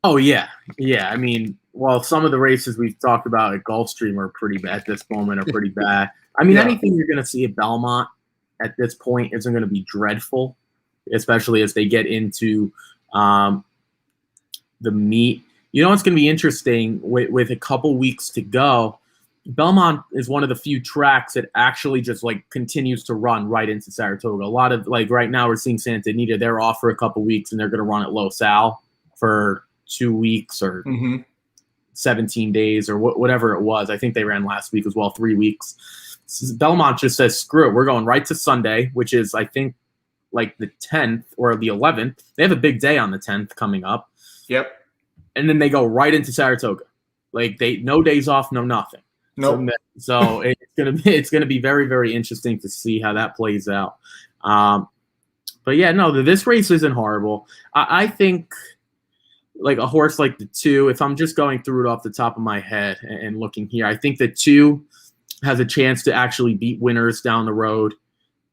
Oh yeah. Yeah. I mean, well, some of the races we've talked about at Gulfstream are pretty bad at this moment, are pretty bad. I mean, anything you're going to see at Belmont at this point isn't going to be dreadful, especially as they get into the meet. It's going to be interesting with a couple weeks to go. Belmont is one of the few tracks that actually just continues to run right into Saratoga. A lot of right now we're seeing Santa Anita, they're off for a couple weeks and they're going to run at Los Al for 2 weeks or 17 days or whatever it was. I think they ran last week as well, 3 weeks. Belmont just says, screw it. We're going right to Sunday, which is, I think, the 10th or the 11th. They have a big day on the 10th coming up. Yep. And then they go right into Saratoga. No days off, no nothing. Nope. So it's gonna be very, very interesting to see how that plays out. But yeah, no, this race isn't horrible. I think a horse like the 2, if I'm just going through it off the top of my head and looking here, I think the 2 has a chance to actually beat winners down the road.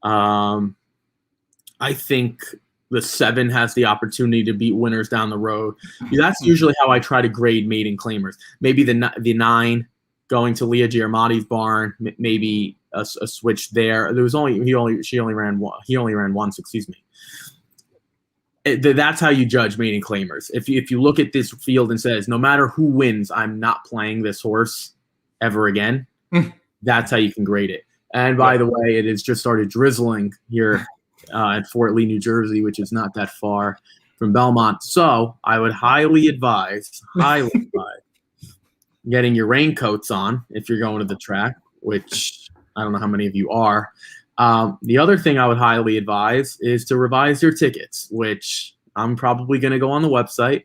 I think the 7 has the opportunity to beat winners down the road. That's usually how I try to grade maiden claimers. Maybe the 9 going to Leah Giamatti's barn, maybe a switch there. There was he only ran once. Excuse me. That's how you judge maiden claimers. If you look at this field and says, no matter who wins, I'm not playing this horse ever again. That's how you can grade it. And by the way, it has just started drizzling here at Fort Lee, New Jersey, which is not that far from Belmont. So I would highly advise getting your raincoats on if you're going to the track, which I don't know how many of you are. The other thing I would highly advise is to revise your tickets, which I'm probably going to go on the website,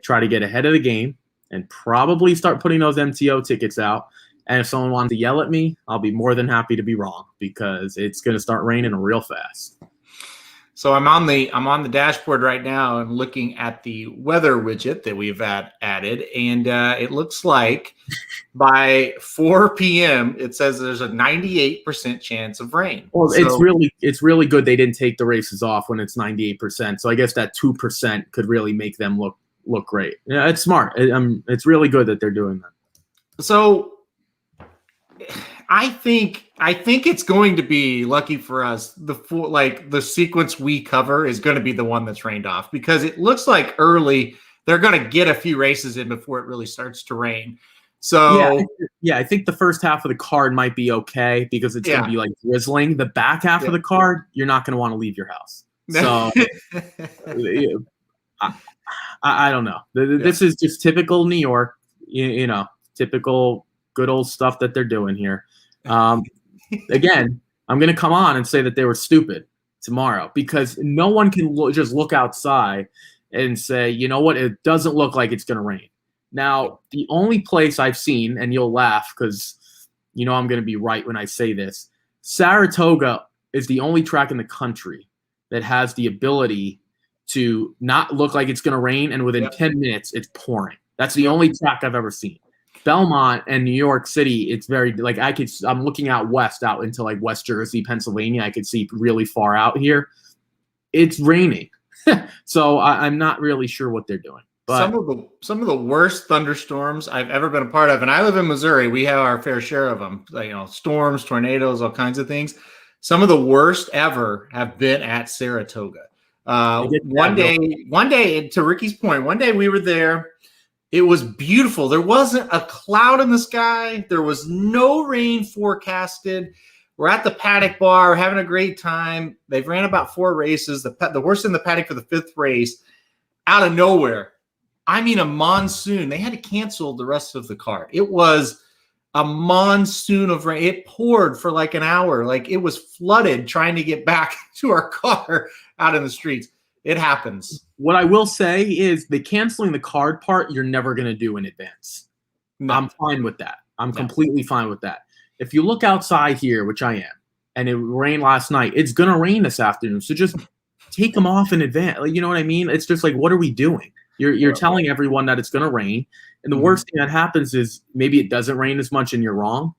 try to get ahead of the game, and probably start putting those MTO tickets out. And if someone wants to yell at me, I'll be more than happy to be wrong, because it's going to start raining real fast. So I'm on the dashboard right now and looking at the weather widget that we've added, and it looks like by 4 p.m. it says there's a 98% chance of rain. Well, it's really good they didn't take the races off when it's 98%. So I guess that 2% could really make them look great. Yeah, it's smart. It's really good that they're doing that. So I think it's going to be lucky for us. The sequence we cover is going to be the one that's rained off, because it looks like early they're going to get a few races in before it really starts to rain. So yeah, I think the first half of the card might be okay because it's going to be drizzling. The back half of the card, you're not going to want to leave your house. So I don't know. This is just typical New York, typical good old stuff that they're doing here. Again, I'm going to come on and say that they were stupid tomorrow, because no one can just look outside and say, you know what, it doesn't look like it's going to rain. Now, the only place I've seen, and you'll laugh because I'm going to be right when I say this, Saratoga is the only track in the country that has the ability to not look like it's going to rain, and within 10 minutes, it's pouring. That's the only track I've ever seen. Belmont and New York City, it's very like I'm looking out west, out into like West Jersey, Pennsylvania. I could see really far out here. It's raining, so I'm not really sure what they're doing. But some of the worst thunderstorms I've ever been a part of, and I live in Missouri. We have our fair share of them. Storms, tornadoes, all kinds of things. Some of the worst ever have been at Saratoga. One day, to Ricky's point, one day we were there. It was beautiful. There wasn't a cloud in the sky. There was no rain forecasted. We're at the paddock bar, we're having a great time. They've ran about 4 races. The horse in the paddock for the 5th race, out of nowhere. I mean, a monsoon. They had to cancel the rest of the card. It was a monsoon of rain. It poured for like an hour. Like it was flooded trying to get back to our car out in the streets. It happens. What I will say is the canceling the card part, you're never going to do in advance. No. I'm fine with that. I'm completely fine with that. If you look outside here, which I am, and it rained last night, it's going to rain this afternoon. So just take them off in advance. Like, you know what I mean? It's just like, what are we doing? You're telling everyone that it's going to rain. And the worst thing that happens is maybe it doesn't rain as much and you're wrong.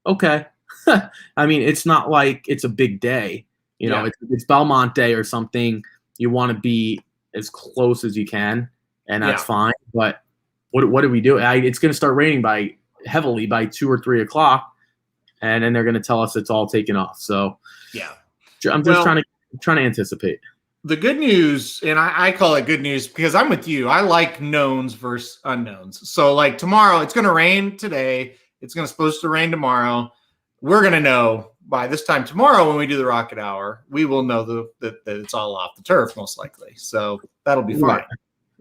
Okay. I mean, it's not like it's a big day. It's Belmont Day or something. You want to be as close as you can, and that's fine. But what do we do? It's going to start raining heavily by 2 or 3 o'clock, and then they're going to tell us it's all taken off. So I'm just trying to anticipate. The good news, and I call it good news because I'm with you. I like knowns versus unknowns. So like tomorrow, it's going to rain today. It's supposed to rain tomorrow. We're going to know by this time tomorrow when we do the Rocket Hour, we will know that it's all off the turf most likely. So that'll be fine.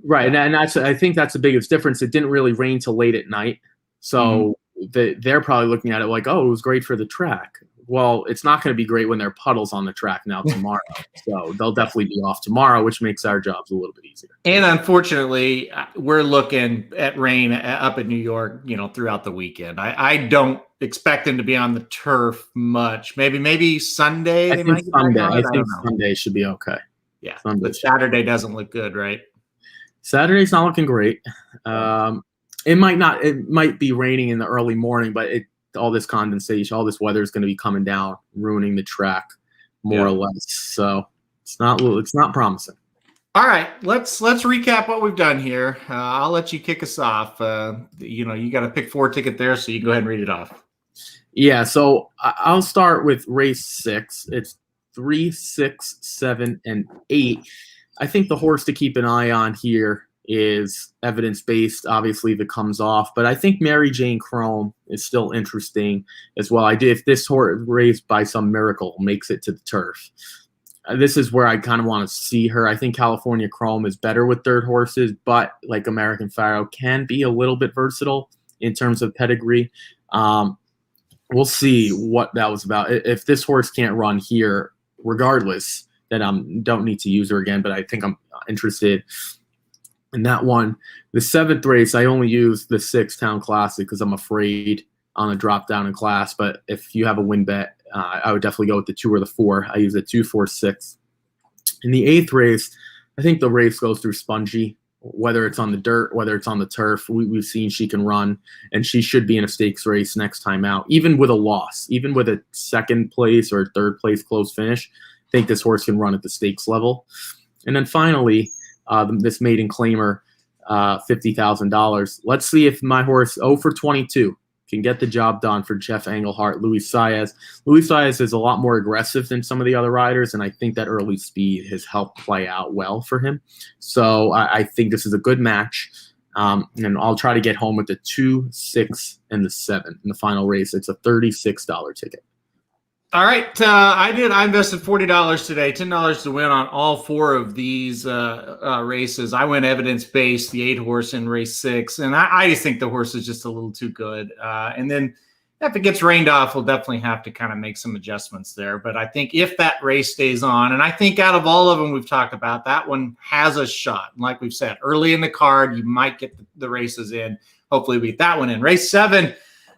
Right. And I think that's the biggest difference. It didn't really rain till late at night. So they're probably looking at it like, oh, it was great for the track. Well, it's not going to be great when there are puddles on the track now tomorrow. So they'll definitely be off tomorrow, which makes our jobs a little bit easier. And unfortunately, we're looking at rain up in New York, throughout the weekend. I don't expect them to be on the turf much. Maybe Sunday. I think Sunday should be okay. Yeah, but Saturday doesn't look good, right? Saturday's not looking great. It might be raining in the early morning, but all this condensation, all this weather is going to be coming down, ruining the track more or less. So it's not promising. All right, let's recap what we've done here. I'll let you kick us off. You got a pick 4 ticket there, so you go ahead and read it off. Yeah, so I'll start with race 6. It's 3, 6, 7, and 8. I think the horse to keep an eye on here is evidence-based, obviously, if it comes off. But I think Mary Jane Chrome is still interesting as well. If this horse raised by some miracle makes it to the turf, this is where I kind of want to see her. I think California Chrome is better with third horses, but like American Pharaoh can be a little bit versatile in terms of pedigree. We'll see what that was about. If this horse can't run here, regardless, then I don't need to use her again, but I think I'm interested in that one. The 7th race, I only use the 6 Town Classic because I'm afraid on a drop down in class. But if you have a win bet, I would definitely go with the 2 or the 4. I use the 2, 4, 6. In the 8th race, I think the race goes through Spongy, whether it's on the dirt, whether it's on the turf. We've seen she can run, and she should be in a stakes race next time out, even with a loss, even with a 2nd place or 3rd place close finish. I think this horse can run at the stakes level. And then finally, this maiden claimer, $50,000. Let's see if my horse 0 for 22 can get the job done for Jeff Engelhart, Luis Saez. Luis Saez is a lot more aggressive than some of the other riders, and I think that early speed has helped play out well for him. So I think this is a good match, and I'll try to get home with the 2, 6, and the 7 in the final race. It's a $36 ticket. All right, I invested $40 today, $10 to win on all 4 of these races. I went evidence-based, the 8 horse in race 6, and I just think the horse is just a little too good. And then if it gets rained off, we'll definitely have to kind of make some adjustments there. But I think if that race stays on, and I think out of all of them we've talked about, that one has a shot. And like we've said, early in the card, you might get the races in. Hopefully we get that one in. Race 7,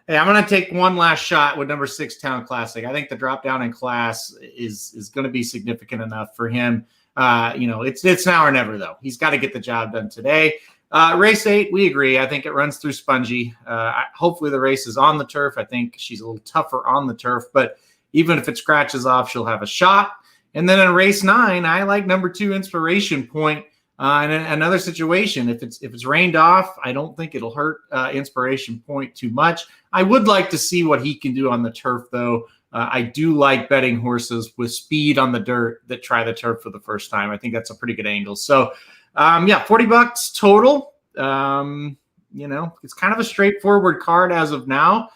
hey, I'm going to take one last shot with number 6 Town Classic. I think the drop down in class is going to be significant enough for him. It's now or never, though. He's got to get the job done today. Race 8, we agree. I think it runs through Spongy. Hopefully the race is on the turf. I think she's a little tougher on the turf, but even if it scratches off, she'll have a shot. And then in race 9, I like number 2 Inspiration Point. In another situation, if it's rained off, I don't think it'll hurt Inspiration Point too much. I would like to see what he can do on the turf, though. I do like betting horses with speed on the dirt that try the turf for the first time. I think that's a pretty good angle. So, $40 total. It's kind of a straightforward card as of now.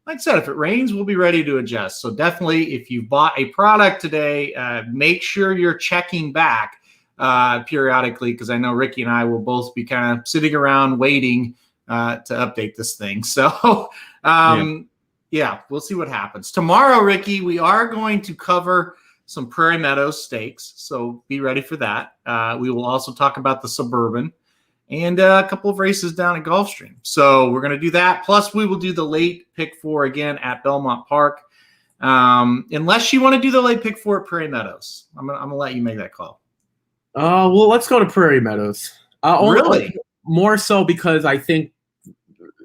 Like I said, if it rains, we'll be ready to adjust. So definitely, if you bought a product today, make sure you're checking back periodically, because I know Ricky and I will both be kind of sitting around waiting to update this thing. So, we'll see what happens. Tomorrow, Ricky, we are going to cover some Prairie Meadows stakes, so be ready for that. We will also talk about the Suburban and a couple of races down at Gulfstream. So we're going to do that. Plus, we will do the late pick 4 again at Belmont Park. Unless you want to do the late pick 4 at Prairie Meadows. I'm gonna let you make that call. Well, let's go to Prairie Meadows. Really? More so because I think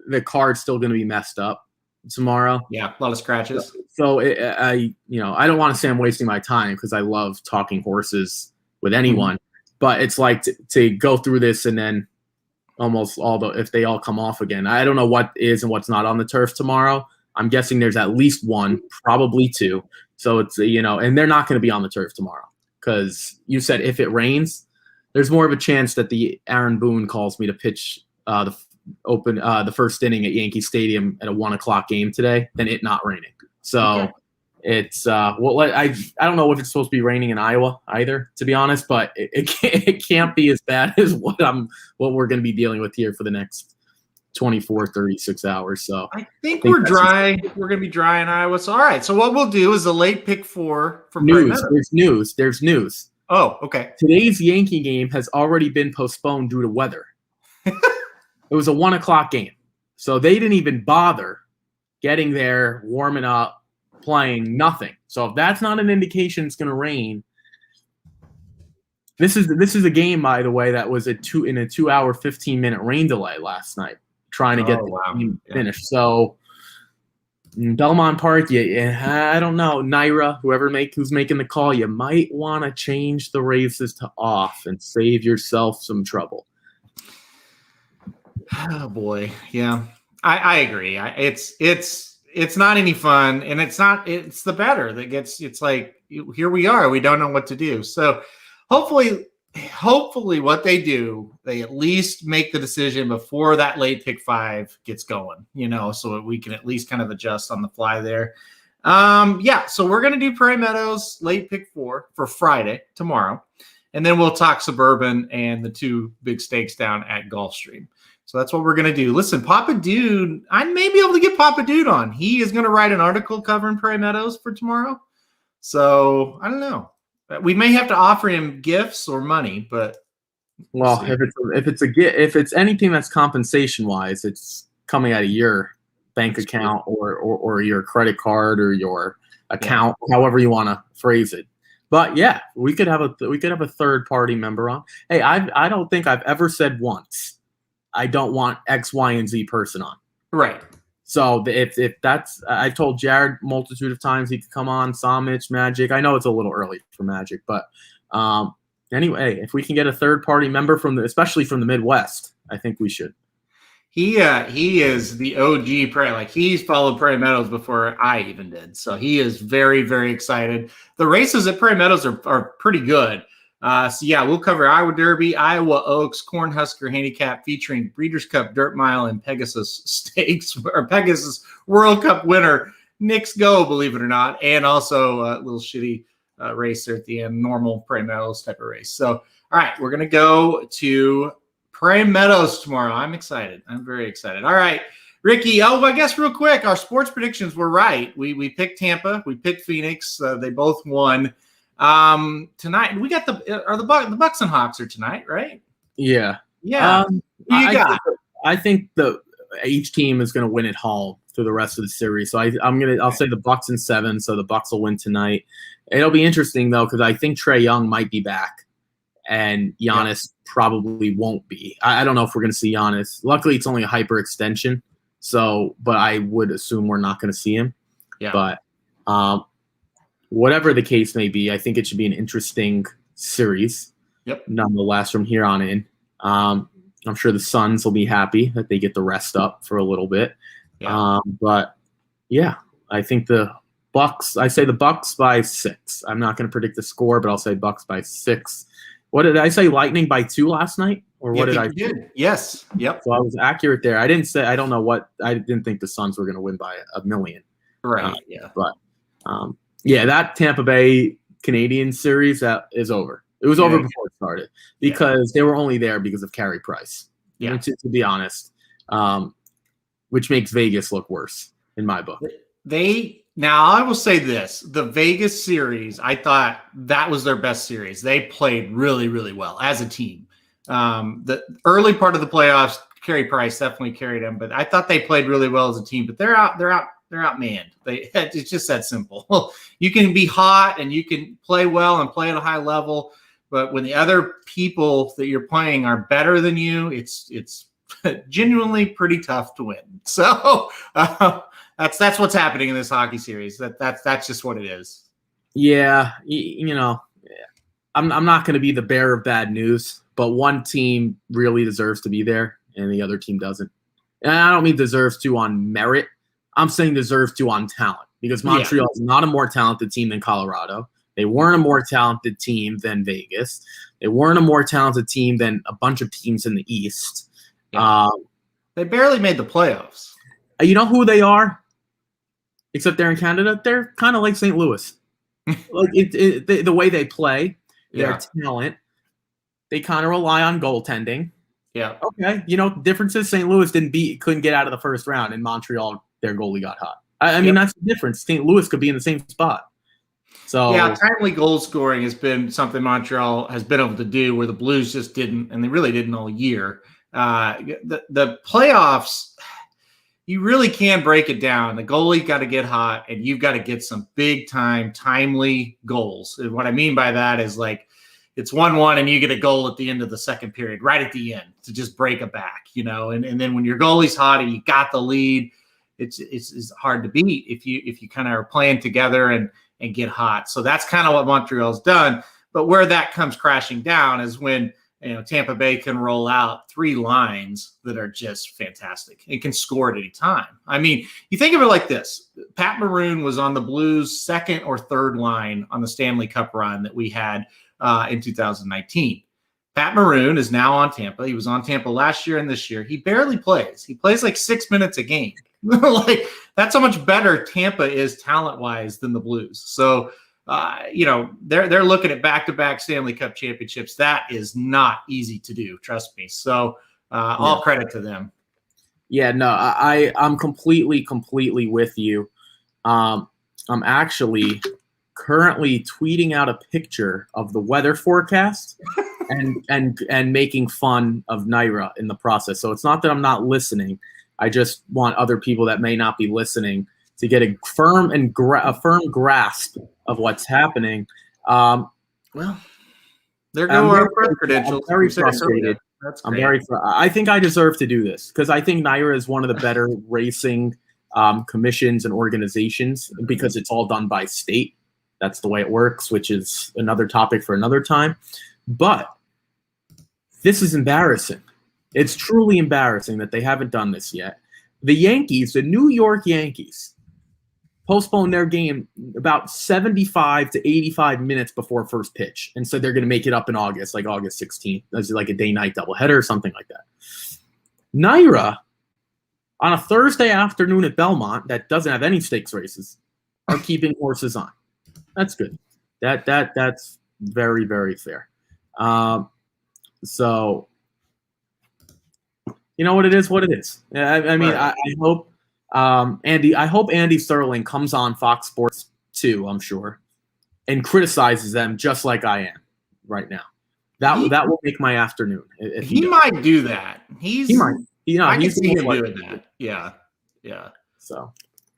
the card's still going to be messed up tomorrow. Yeah, a lot of scratches. So I don't want to say I'm wasting my time because I love talking horses with anyone, but it's like to go through this and then almost if they all come off again. I don't know what is and what's not on the turf tomorrow. I'm guessing there's at least 1, probably 2. So it's, and they're not going to be on the turf tomorrow. Because you said if it rains, there's more of a chance that the Aaron Boone calls me to pitch the first inning at Yankee Stadium at a 1:00 game today than it not raining. So it's I don't know if it's supposed to be raining in Iowa either, to be honest, but it can't be as bad as what we're going to be dealing with here for the next 24, 36 hours. So I think we're dry. We're going to be dry in Iowa. So, all right. So what we'll do is a late pick 4 from news. There's news. Oh, okay. Today's Yankee game has already been postponed due to weather. It was a 1:00 game. So they didn't even bother getting there, warming up, playing, nothing. So if that's not an indication it's going to rain, this is a game, by the way, that was in a 2-hour, 15-minute rain delay last night, trying to get the game finished. So Belmont Park, I don't know, Naira, who's making the call, you might want to change the races to off and save yourself some trouble. Oh boy, yeah, I agree. It's not any fun, and it's the better that gets. It's like, here we are, we don't know what to do. So hopefully what they do, they at least make the decision before that late pick 5 gets going, so that we can at least kind of adjust on the fly there. So we're going to do Prairie Meadows late pick 4 for Friday, tomorrow. And then we'll talk Suburban and the 2 big stakes down at Gulfstream. So that's what we're going to do. Listen, Papa Dude, I may be able to get Papa Dude on. He is going to write an article covering Prairie Meadows for tomorrow. So I don't know. We may have to offer him gifts or money, but if it's anything that's compensation wise, it's coming out of your bank account or your credit card or your account, however you want to phrase it. But yeah, we could have a third party member on. Hey, I don't think I've ever said once I don't want X, Y, and Z person on. Right. So if that's, I've told Jared multitude of times he could come on, Samich, Magic. I know it's a little early for Magic, but anyway, if we can get a third party member especially from the Midwest, I think we should. He is the OG Prairie. Like, he's followed Prairie Meadows before I even did. So he is very, very excited. The races at Prairie Meadows are pretty good. We'll cover Iowa Derby, Iowa Oaks, Cornhusker Handicap featuring Breeders' Cup Dirt Mile and Pegasus Stakes, or Pegasus World Cup winner Knicks Go, believe it or not, and also a little shitty race there at the end, normal Prairie Meadows type of race. So, all right, we're going to go to Prairie Meadows tomorrow. I'm excited. I'm very excited. All right, Ricky. I guess real quick, our sports predictions were right. We picked Tampa. We picked Phoenix. They both won. Tonight we got the Bucks and Hawks are tonight, right? Yeah. Yeah. I think each team is going to win at home through the rest of the series. So I'll say the Bucks in 7. So the Bucks will win tonight. It'll be interesting though, because I think Trae Young might be back. and Giannis probably won't be. I don't know if we're going to see Giannis. Luckily, it's only a hyperextension, but I would assume we're not going to see him. Yeah. But whatever the case may be, I think it should be an interesting series. Yep. Nonetheless, from here on in, I'm sure the Suns will be happy that they get the rest up for a little bit. Yeah. But yeah, I think the Bucks. I say the Bucks by 6. I'm not going to predict the score, but I'll say Bucks by 6. What did I say? Lightning by 2 last night, or what did I? Did. Yes. Yep. So I was accurate there. I didn't say. I don't know what. I didn't think the Suns were going to win by 1,000,000. Right. Yeah. But yeah, that Tampa Bay Canadian series that is over. It was over before it started because they were only there because of Carey Price. Yeah. To be honest, which makes Vegas look worse in my book. Now, I will say this. The Vegas series, I thought that was their best series. They played really, really well as a team. The early part of the playoffs, Carey Price definitely carried them, but I thought they played really well as a team. But they're outmanned. It's just that simple. You can be hot and you can play well and play at a high level, but when the other people that you're playing are better than you, it's genuinely pretty tough to win. So that's what's happening in this hockey series. That's just what it is. Yeah, I'm not going to be the bearer of bad news, but one team really deserves to be there, and the other team doesn't. And I don't mean deserves to on merit. I'm saying deserves to on talent, because Montreal is not a more talented team than Colorado. They weren't a more talented team than Vegas. They weren't a more talented team than a bunch of teams in the East. Yeah. They barely made the playoffs. You know who they are? Except they're in Canada. They're kind of like St. Louis. Like the way they play, their talent, they kind of rely on goaltending. Yeah. Okay. Differences. St. Louis couldn't get out of the first round. In Montreal, their goalie got hot. I mean, that's the difference. St. Louis could be in the same spot. So yeah, timely goal scoring has been something Montreal has been able to do where the Blues just didn't, and they really didn't all year. The playoffs, you really can break it down. The goalie got to get hot, and you've got to get some big time, timely goals. And what I mean by that is like it's 1-1, and you get a goal at the end of the second period, right at the end, to just break it back, And then when your goalie's hot and you got the lead, it's hard to beat if you kind of are playing together and get hot. So that's kind of what Montreal's done. But where that comes crashing down is when Tampa Bay can roll out 3 lines that are just fantastic and can score at any time. I mean, you think of it like this. Pat Maroon was on the Blues' second or third line on the Stanley Cup run that we had in 2019. Pat Maroon is now on Tampa. He was on Tampa last year and this year. He barely plays. He plays like 6 minutes a game. Like that's how much better Tampa is talent-wise than the Blues. So, they're looking at back-to-back Stanley Cup championships. That is not easy to do. Trust me. So, all credit to them. Yeah, no, I'm completely with you. I'm actually currently tweeting out a picture of the weather forecast and making fun of Naira in the process. So it's not that I'm not listening. I just want other people that may not be listening to get a firm grasp of what's happening. Well, there go our press credentials. I'm very frustrated. I think I deserve to do this because I think Naira is one of the better racing commissions and organizations because it's all done by state. That's the way it works, which is another topic for another time. But this is embarrassing. It's truly embarrassing that they haven't done this yet. The Yankees, the New York Yankees, postponed their game about 75 to 85 minutes before first pitch and said they're going to make it up in August, like August 16th. That's like a day-night doubleheader or something like that. Naira, on a Thursday afternoon at Belmont that doesn't have any stakes races, are keeping horses on. That's good. That's very, very fair. So, you know what it is? What it is. I mean, right. I hope Andy Sterling comes on Fox Sports 2, I'm sure, and criticizes them just like I am right now. That will make my afternoon. If he might do that. He might. I can see him doing that. Yeah. So,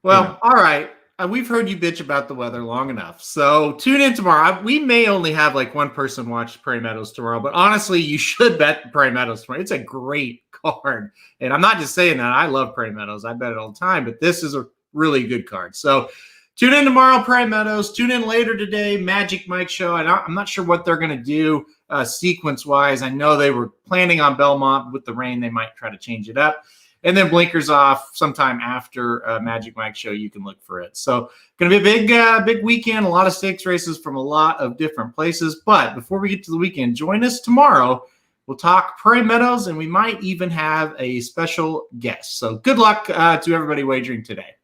well, all right. we've heard you bitch about the weather long enough. So tune in tomorrow. We may only have like one person watch Prairie Meadows tomorrow, but honestly, you should bet Prairie Meadows tomorrow. It's a great card. And I'm not just saying that. I love Prairie Meadows. I bet it all the time, but this is a really good card. So tune in tomorrow, Prairie Meadows. Tune in later today, Magic Mike Show. I'm not sure what they're going to do sequence-wise. I know they were planning on Belmont. With the rain, they might try to change it up. And then Blinkers Off sometime after Magic Mike Show. You can look for it. So going to be a big weekend. A lot of stakes races from a lot of different places. But before we get to the weekend, join us tomorrow. We'll talk Prairie Meadows, and we might even have a special guest. So good luck to everybody wagering today.